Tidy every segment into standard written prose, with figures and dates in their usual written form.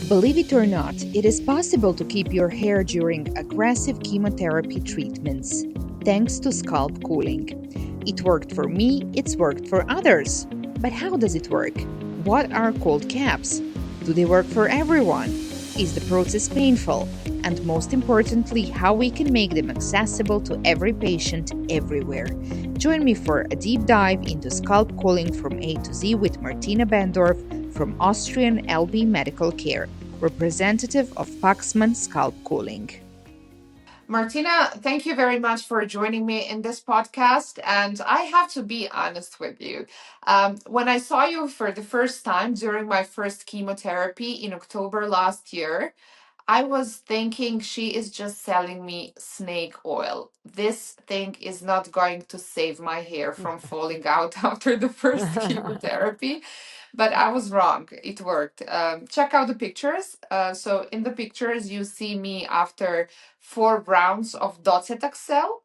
Believe it or not, it is possible to keep your hair during aggressive chemotherapy treatments thanks to scalp cooling. It worked for me, it's worked for others. But how does it work? What are cold caps? Do they work for everyone? Is the process painful? And most importantly, how we can make them accessible to every patient everywhere. Join me for a deep dive into scalp cooling from A to Z with Martina Benndorf from Austrian LB Medical Care, representative of Paxman Scalp Cooling. Martina, thank you very much for joining me in this podcast. And I have to be honest with you. When I saw you for the first time during my first chemotherapy in October last year, I was thinking she is just selling me snake oil. This thing is not going to save my hair from falling out after the first chemotherapy. But I was wrong. It worked. Check out the pictures. So in the pictures, you see me after 4 rounds of docetaxel.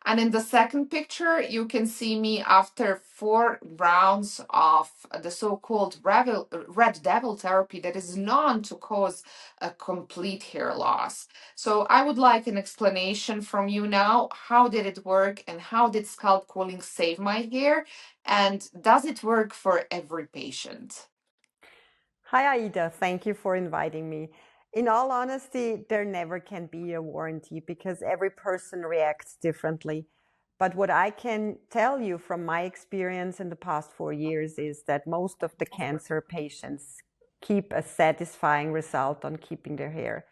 And in the second picture, you can see me after 4 rounds of the so-called red devil therapy that is known to cause a complete hair loss. So I would like an explanation from you now. How did it work and how did scalp cooling save my hair? And does it work for every patient? Hi, Aida. Thank you for inviting me. In all honesty, there never can be a warranty because every person reacts differently. But what I can tell you from my experience in the past 4 years is that most of the cancer patients keep a satisfying result on keeping their hair,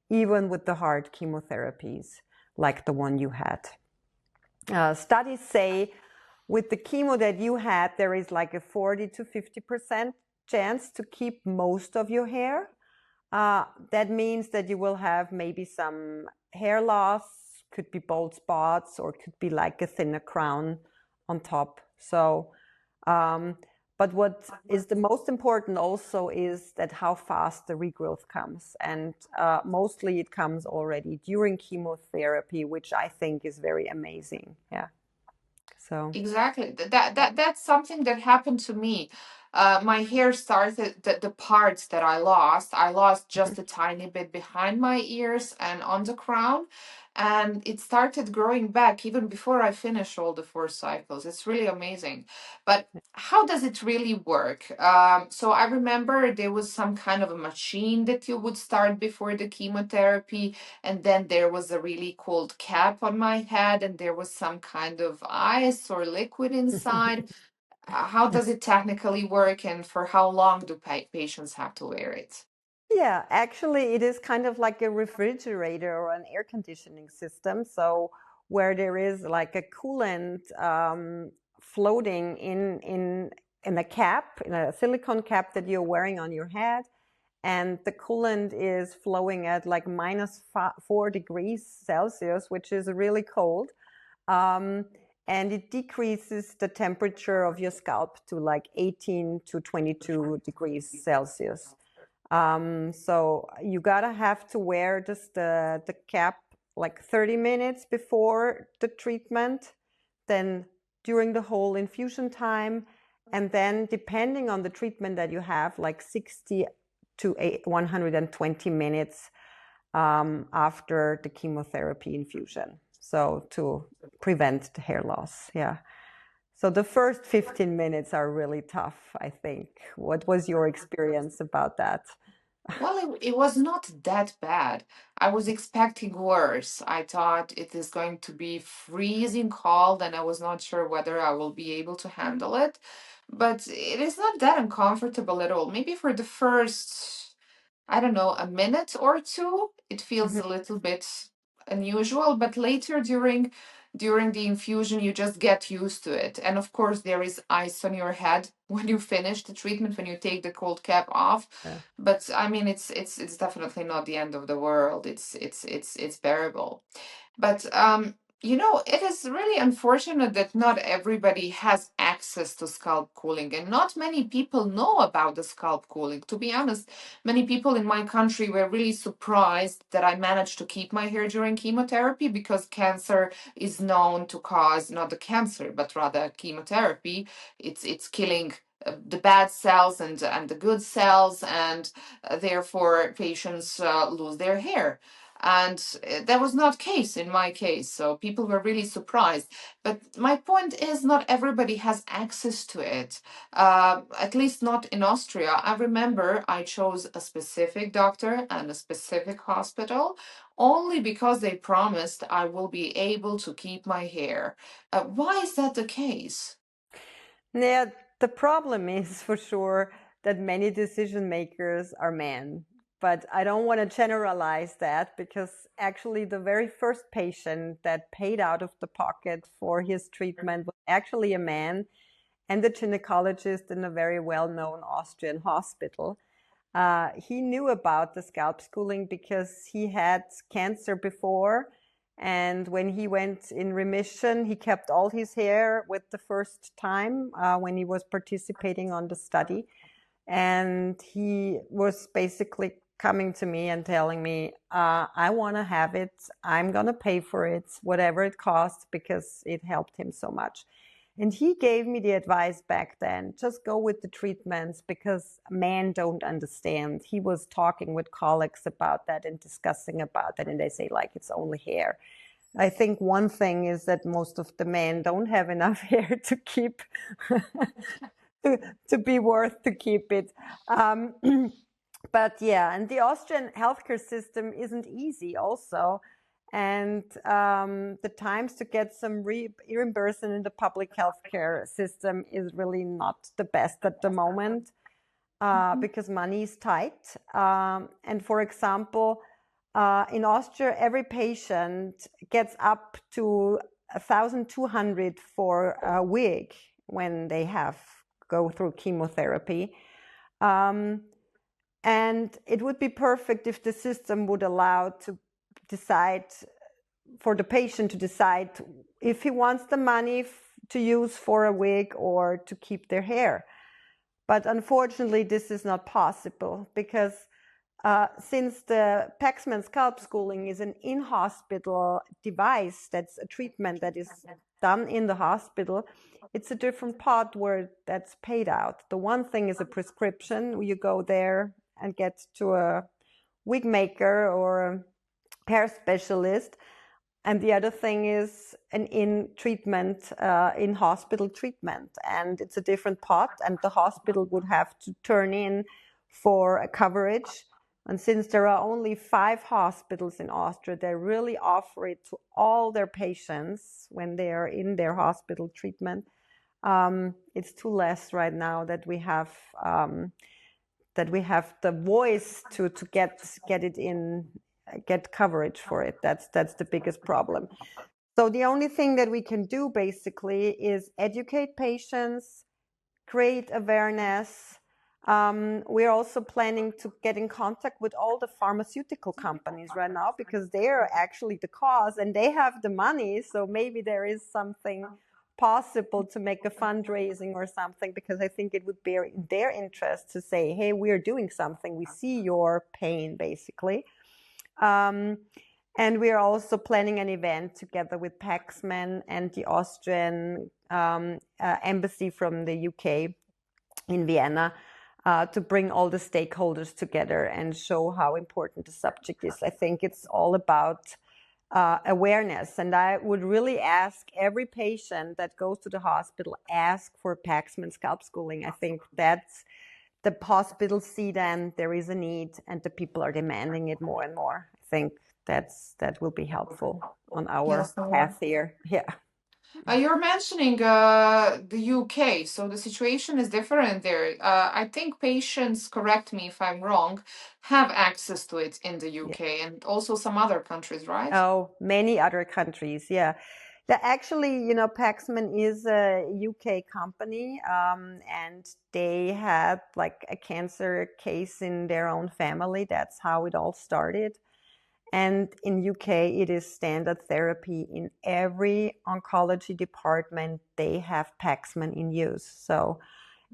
even with the hard chemotherapies like the one you had. Studies say with the chemo that you had, there is like a 40 to 50% chance to keep most of your hair. That means that you will have maybe some hair loss, could be bald spots, or could be like a thinner crown on top. So, but what is the most important also is that how fast the regrowth comes. And mostly it comes already during chemotherapy, which I think is very amazing. Yeah. So Exactly. That's something that happened to me. My hair started, the parts that I lost just a tiny bit behind my ears and on the crown. And it started growing back even before I finished all the 4 cycles. It's really amazing. But how does it really work? So I remember there was some kind of a machine that you would start before the chemotherapy, and then there was a really cold cap on my head, and there was some kind of ice or liquid inside. How does it technically work, and for how long do patients have to wear it? yeah, actually, it is kind of like a refrigerator or an air conditioning system. So where there is like a coolant floating in a cap, in a silicone cap that you're wearing on your head, and the coolant is flowing at like minus 4 degrees Celsius, which is really cold. And it decreases the temperature of your scalp to like 18 to 22 degrees Celsius. So you gotta have to wear just the cap like 30 minutes before the treatment, then during the whole infusion time, and then depending on the treatment that you have, like 60 to 120 minutes after the chemotherapy infusion. So to prevent the hair loss, yeah. So the first 15 minutes are really tough, I think. What was your experience about that? Well, it was not that bad. I was expecting worse. I thought it is going to be freezing cold, and I was not sure whether I will be able to handle it. But it is not that uncomfortable at all. Maybe for the first, I don't know, a minute or two, it feels a little bit unusual, but later during the infusion you just get used to it. And of course there is ice on your head when you finish the treatment, when you take the cold cap off. Yeah. But I mean it's definitely not the end of the world. It's bearable. But it is really unfortunate that not everybody has access to scalp cooling, and not many people know about the scalp cooling. To be honest, many people in my country were really surprised that I managed to keep my hair during chemotherapy, because cancer is known to cause not the cancer, but rather chemotherapy. It's killing the bad cells and the good cells, and therefore patients lose their hair. And that was not case in my case, so people were really surprised. But my point is, not everybody has access to it, at least not in Austria. I remember I chose a specific doctor and a specific hospital only because they promised I will be able to keep my hair. Why is that the case? Yeah, the problem is for sure that many decision makers are men. But I don't want to generalize that, because actually the very first patient that paid out of the pocket for his treatment was actually a man, and the gynecologist in a very well-known Austrian hospital. He knew about the scalp cooling because he had cancer before, and when he went in remission, he kept all his hair with the first time when he was participating on the study. And he was basically coming to me and telling me, I want to have it. I'm going to pay for it, whatever it costs, because it helped him so much. And he gave me the advice back then, just go with the treatments, because men don't understand. He was talking with colleagues about that and discussing about that, and they say, like, it's only hair. I think one thing is that most of the men don't have enough hair to keep, to be worth to keep it. But yeah, and the Austrian healthcare system isn't easy also. And the times to get some reimbursement in the public healthcare system is really not the best at the moment, because money is tight. And for example, in Austria, every patient gets up to 1,200 for a wig when they go through chemotherapy. And it would be perfect if the system would allow to decide, for the patient to decide if he wants the money to use for a wig or to keep their hair. But unfortunately, this is not possible, because since the Paxman Scalp Cooling is an in-hospital device, that's a treatment that is done in the hospital, it's a different part where that's paid out. The one thing is a prescription. You go there and get to a wig maker or a hair specialist. And the other thing is an in-hospital treatment. And it's a different pot, and the hospital would have to turn in for a coverage. And since there are only 5 hospitals in Austria, they really offer it to all their patients when they are in their hospital treatment. It's too less right now that we have the voice to get it in, get coverage for it. That's the biggest problem. So the only thing that we can do basically is educate patients, create awareness. We're also planning to get in contact with all the pharmaceutical companies right now, because they are actually the cause and they have the money. So maybe there is something possible to make a fundraising or something, because I think it would be in their interest to say, hey, we are doing something. We see your pain, basically. And we are also planning an event together with Paxman and the Austrian embassy from the UK in Vienna, to bring all the stakeholders together and show how important the subject is. I think it's all about awareness. And I would really ask every patient that goes to the hospital, ask for Paxman Scalp Cooling. I think that's the hospitals see then there is a need, and the people are demanding it more and more. I think that will be helpful on our path here. Yeah. You're mentioning the UK, so the situation is different there. I think patients, correct me if I'm wrong, have access to it in the UK and also some other countries, right? Oh, many other countries, yeah. Actually, Paxman is a UK company, and they had like a cancer case in their own family. That's how it all started. And in UK, it is standard therapy. In every oncology department, they have Paxman in use. So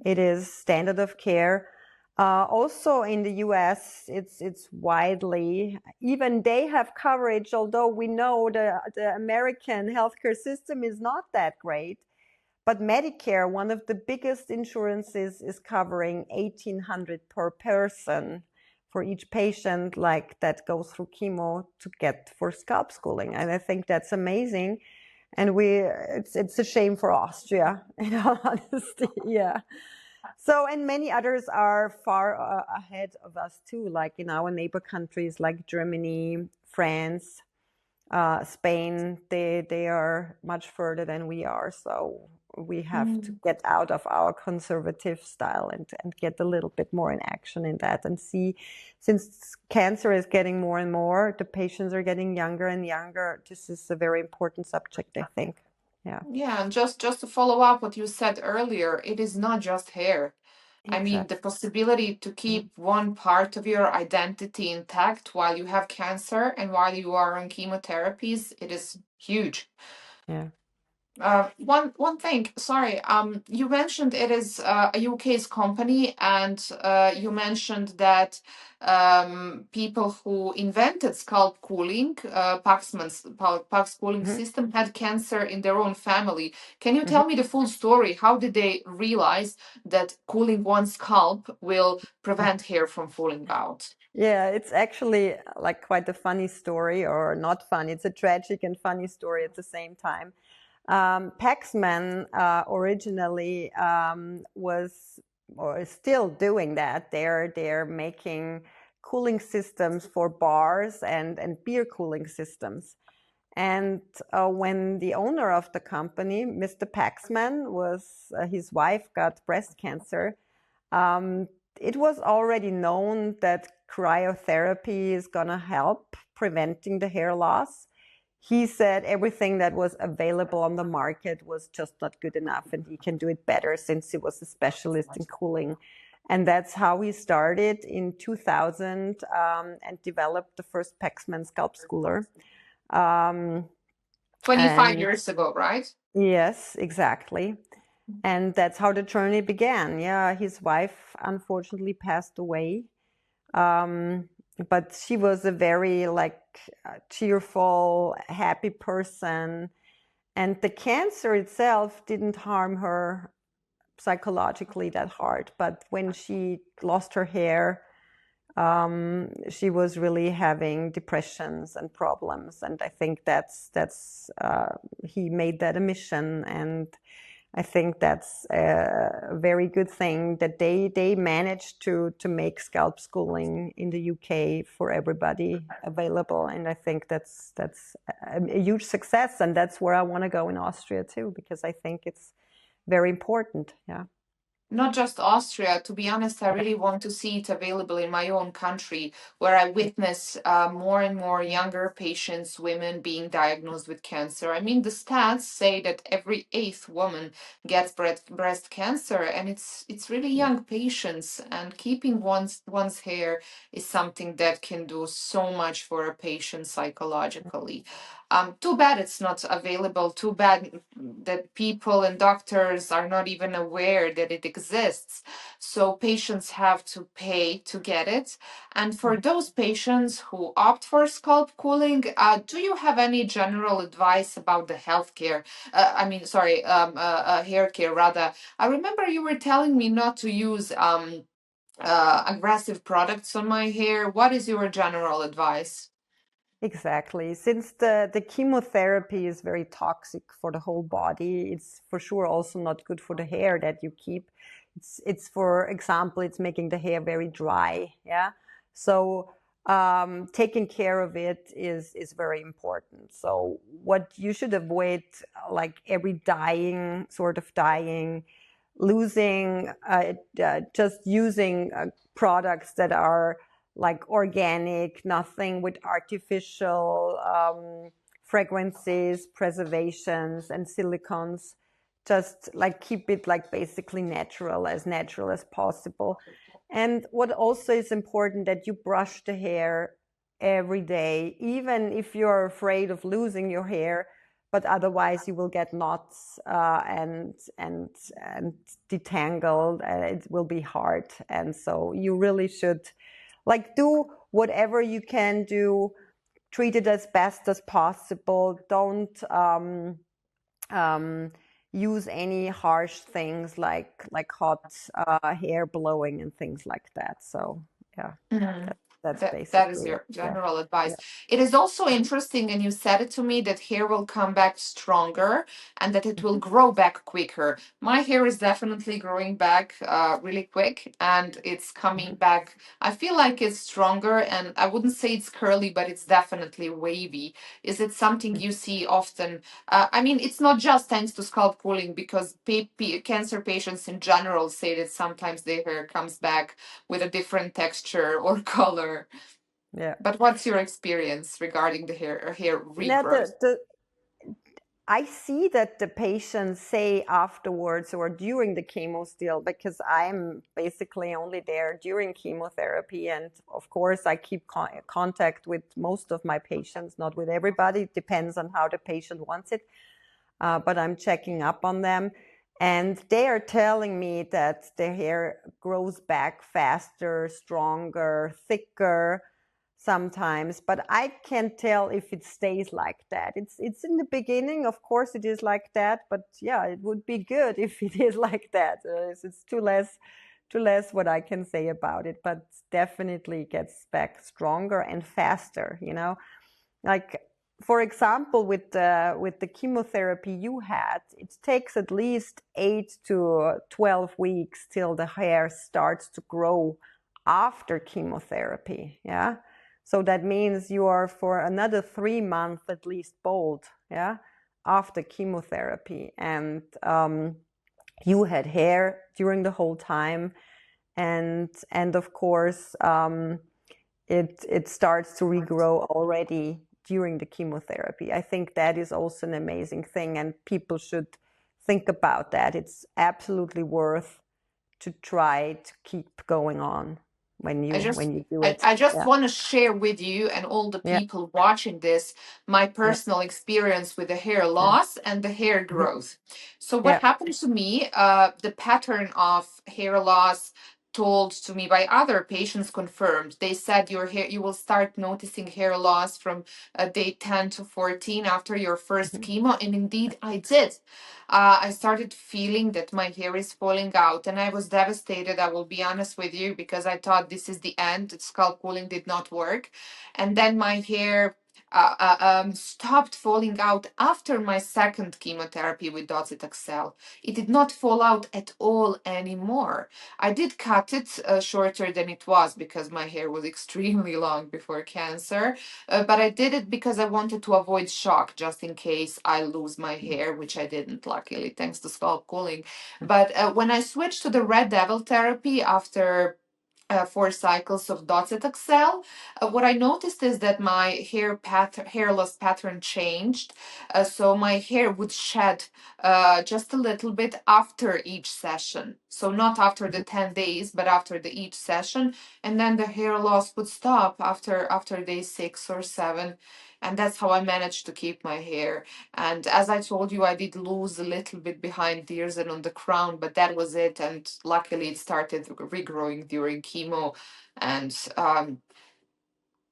it is standard of care. Also in the US, it's widely, even they have coverage, although we know the American healthcare system is not that great. But Medicare, one of the biggest insurances, is covering $1,800 per person for each patient like that goes through chemo to get for scalp schooling. And I think that's amazing. And it's a shame for Austria, in all honesty. Yeah. So, and many others are far ahead of us too, like in our neighbor countries like Germany, France, Spain. They are much further than we are. So we have to get out of our conservative style and get a little bit more in action in that and see, since cancer is getting more and more, the patients are getting younger and younger. This is a very important subject, I think. Yeah. Yeah, and just to follow up what you said earlier, it is not just hair. I mean, the Exactly. possibility to keep one part of your identity intact while you have cancer and while you are on chemotherapies, it is huge. Yeah. One thing, sorry, you mentioned it is a UK's company, and you mentioned that people who invented scalp cooling, Pax cooling system, had cancer in their own family. Can you tell me the full story? How did they realize that cooling one's scalp will prevent hair from falling out? Yeah, it's actually like quite a funny story, or not funny. It's a tragic and funny story at the same time. Paxman originally was, or is still doing that. They're making cooling systems for bars and beer cooling systems. And when the owner of the company, Mr. Paxman, his wife got breast cancer, it was already known that cryotherapy is going to help preventing the hair loss. He said everything that was available on the market was just not good enough, and he can do it better since he was a specialist in cooling. And that's how he started in 2000 and developed the first Paxman Scalp Cooler. 25 years ago, right? Yes, exactly. And that's how the journey began. Yeah, his wife unfortunately passed away. But she was a very cheerful, happy person. And the cancer itself didn't harm her psychologically that hard. But when she lost her hair, she was really having depressions and problems. And I think he made that a mission. And I think that's a very good thing that they managed to make scalp schooling in the UK for everybody available, and I think that's a huge success, and that's where I want to go in Austria too, because I think it's very important. Yeah. Not just Austria, to be honest, I really want to see it available in my own country, where I witness more and more younger patients, women being diagnosed with cancer. I mean, the stats say that every 8th woman gets breast cancer, and it's really young patients. And keeping one's hair is something that can do so much for a patient psychologically. Too bad it's not available. Too bad that people and doctors are not even aware that it exists. So patients have to pay to get it. And for those patients who opt for scalp cooling, do you have any general advice about the healthcare? Hair care rather. I remember you were telling me not to use aggressive products on my hair. What is your general advice? Exactly. Since the chemotherapy is very toxic for the whole body, it's for sure also not good for the hair that you keep. It's for example, it's making the hair very dry. Yeah. So taking care of it is very important. So what you should avoid, like every dyeing, losing, just using products that are like organic, nothing with artificial fragrances, preservations, and silicones. Just like keep it like basically natural as possible. And what also is important, that you brush the hair every day, even if you're afraid of losing your hair, but otherwise you will get knots and detangled, and it will be hard. And so you really should like do whatever you can do, treat it as best as possible. Don't use any harsh things like hot hair blowing and things like that. So yeah, Mhm. that's That is basically it. your Yeah. general advice. Yeah. It is also interesting, and you said it to me, that hair will come back stronger and that it will grow back quicker. My hair is definitely growing back really quick, and it's coming back. I feel like it's stronger, and I wouldn't say it's curly, but it's definitely wavy. Is it something you see often? I mean, it's not just thanks to scalp cooling, because cancer patients in general say that sometimes their hair comes back with a different texture or color. Yeah. But what's your experience regarding the hair Now regrowth? I see that the patients say afterwards or during the chemo still, because I'm basically only there during chemotherapy. And of course, I keep contact with most of my patients, not with everybody. It depends on how the patient wants it. But I'm checking up on them. And they are telling me that their hair grows back faster, stronger, thicker sometimes, but I can't tell if it stays like that. It's in the beginning, of course it is like that, but yeah, it would be good if it is like that. It's too less what I can say about it, but definitely gets back stronger and faster, like for example, with the chemotherapy you had, it takes at least 8 to 12 weeks till the hair starts to grow after chemotherapy. Yeah. So that means you are for another 3 months at least bald. Yeah. After chemotherapy. And you had hair during the whole time. And of course, it starts to regrow already during the chemotherapy. I think that is also an amazing thing, and people should think about that. It's absolutely worth to try to keep going on when I you just do I, it. I just Yeah, want to share with you and all the yeah, people watching this my yeah, personal experience with the hair yeah, loss and the hair mhm, growth. So what yeah, happened to me, the pattern of hair loss told to me by other patients confirmed. They said your hair, you will start noticing hair loss from day 10 to 14 after your first mhm, chemo. And indeed I did. I started feeling that my hair is falling out, and I was devastated. I will be honest with you, because I thought this is the end. Scalp cooling did not work, and then my hair stopped falling out after my second chemotherapy with docetaxel. It did not fall out at all anymore. I did cut it shorter than it was because my hair was extremely long before cancer, but I did it because I wanted to avoid shock just in case I lose my hair, which I didn't, luckily, thanks to scalp cooling. But when I switched to the red devil therapy after 4 cycles of docetaxel, what I noticed is that my hair loss pattern changed. So my hair would shed just a little bit after each session. So not after the 10 days, but after each session. And then the hair loss would stop after day 6 or 7. And that's how I managed to keep my hair. And as I told you, I did lose a little bit behind the ears and on the crown, but that was it. And luckily, it started regrowing during chemo. And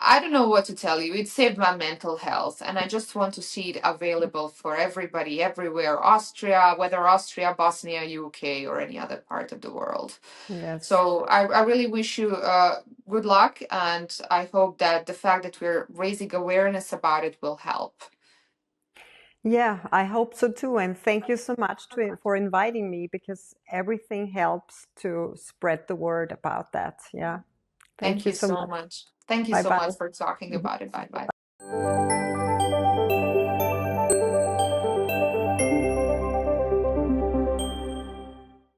I don't know what to tell you. It saved my mental health. And I just want to see it available for everybody, everywhere, Austria, whether Austria, Bosnia, UK, or any other part of the world. yes. So I really wish you good luck. And I hope that the fact that we're raising awareness about it will help. Yeah, I hope so too. And thank you so much for inviting me, because everything helps to spread the word about that. Yeah. Thank Thank you you so so much. much. Thank you Bye so bye. much for talking about it. Bye bye.